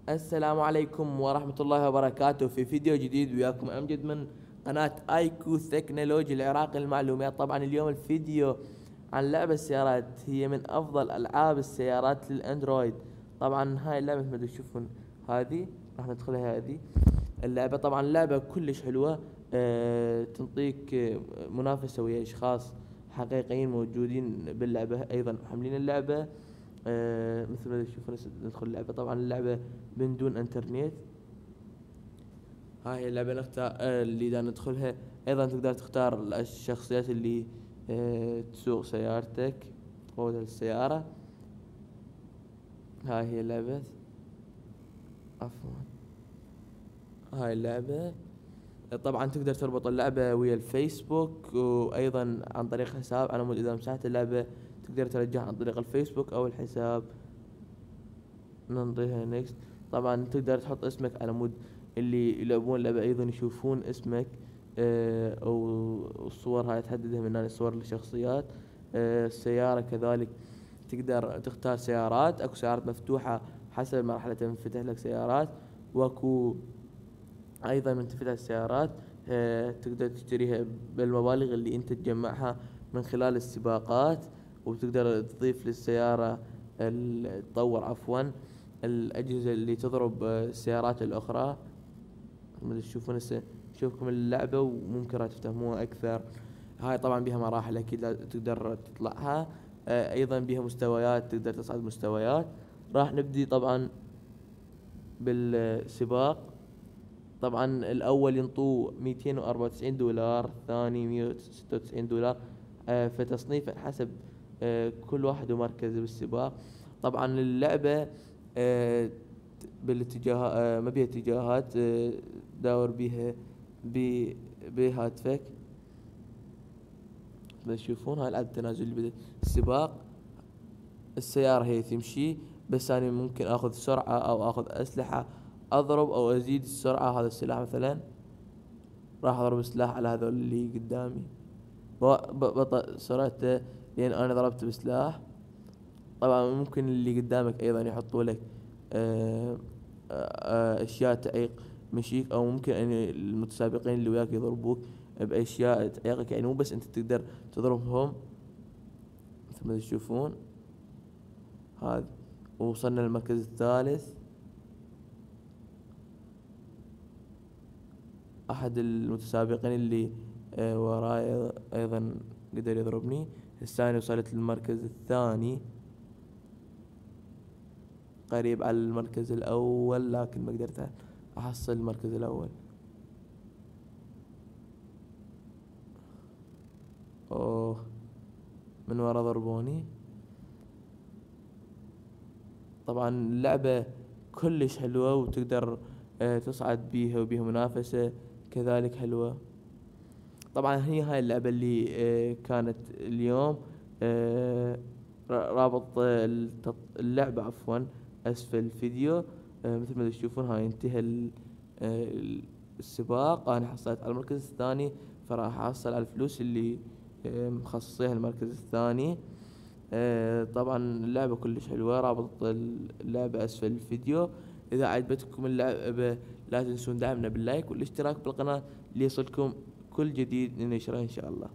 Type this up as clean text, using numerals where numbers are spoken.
السلام عليكم ورحمة الله وبركاته. في فيديو جديد وياكم أمجد من قناة ايكو تكنولوجي العراقي للمعلومات. طبعا اليوم الفيديو عن لعبة السيارات، هي من أفضل ألعاب السيارات للأندرويد. طبعا هاي اللعبة مثل ما تشوفون، هذه راح ندخلها. هذه اللعبة طبعا لعبة كلش حلوة. تنطيك منافسة ويا أشخاص حقيقيين موجودين باللعبة، أيضا محملين اللعبة. مثل ما تشوفون ندخل اللعبة. طبعا اللعبة من دون انترنت. هاي اللعبة نختار اللي دا ندخلها. ايضا تقدر تختار الشخصيات اللي تسوق سيارتك، تقود السيارة. هاي هي اللعبة، عفوا هاي اللعبة. طبعا تقدر تربط اللعبة ويا الفيسبوك، وايضا عن طريق حساب على مود اذا مسحت اللعبة تقدر ترجعها عن طريق الفيسبوك او الحساب. ننطيها نيكست. طبعا تقدر تحط اسمك على مود اللي يلعبون اللعبة ايضا يشوفون اسمك. او الصور هاي تحددها من هنا، صور الشخصيات. السيارة كذلك تقدر تختار سيارات، اكو سيارات مفتوحة حسب المرحلة تنفتح لك سيارات، واكو ايضا من تنفتح السيارات تقدر تشتريها بالمبالغ اللي انت تجمعها من خلال السباقات. وتقدر تضيف للسيارة تطور عفوا الأجهزة اللي تضرب السيارات الأخرى. مثل تشوفون هسه نشوفكم اللعبة وممكن راح تفهموها أكثر. هاي طبعا بها مراحل أكيد تقدر تطلعها. أيضا بها مستويات، تقدر تصعد مستويات. راح نبدي طبعا بالسباق. طبعا الأول ينطوه $294، الثاني $196. فتصنيفا حسب كل واحد ومركزه بالسباق. طبعا اللعبة بالاتجاه ما بيها اتجاهات، داور بيها بهاتفك. بس تشوفون هاي العدد التنازلي اللي بدأ السباق. السيارة هي تمشي، بس أنا ممكن آخذ سرعة أو آخذ أسلحة، أضرب أو أزيد السرعة. هذا السلاح مثلا راح أضرب سلاح على هذول اللي قدامي، بطأ سرعته لأن أنا ضربت بسلاح. طبعا ممكن اللي قدامك أيضا يحطوا لك أشياء تعيق مشيك، أو ممكن أن المتسابقين اللي وياك يضربوك بأشياء تعيقك، يعني مو بس أنت تقدر تضربهم. مثل ما تشوفون هذا، ووصلنا للمركز الثالث. أحد المتسابقين اللي وراي أيضا قدر يضربني. الثاني وصلت للمركز الثاني، قريب على المركز الأول، لكن ما قدرت أحصل المركز الأول. أوه، من ورا ضربوني. طبعا اللعبة كلش حلوة، وتقدر تصعد بيها، وبيها منافسة كذلك حلوة. طبعا هي هاي اللعبة اللي كانت اليوم. رابط اللعبة عفوا أسفل الفيديو. مثل ما تشوفون هاي انتهى السباق. أنا حصلت على المركز الثاني، فراح أحصل على الفلوس اللي مخصصيها المركز الثاني. طبعا اللعبة كلش حلوة. رابط اللعبة أسفل الفيديو. إذا عجبتكم اللعبة لا تنسون دعمنا باللايك والاشتراك بالقناة ليصلكم كل جديد ننشره إن شاء الله.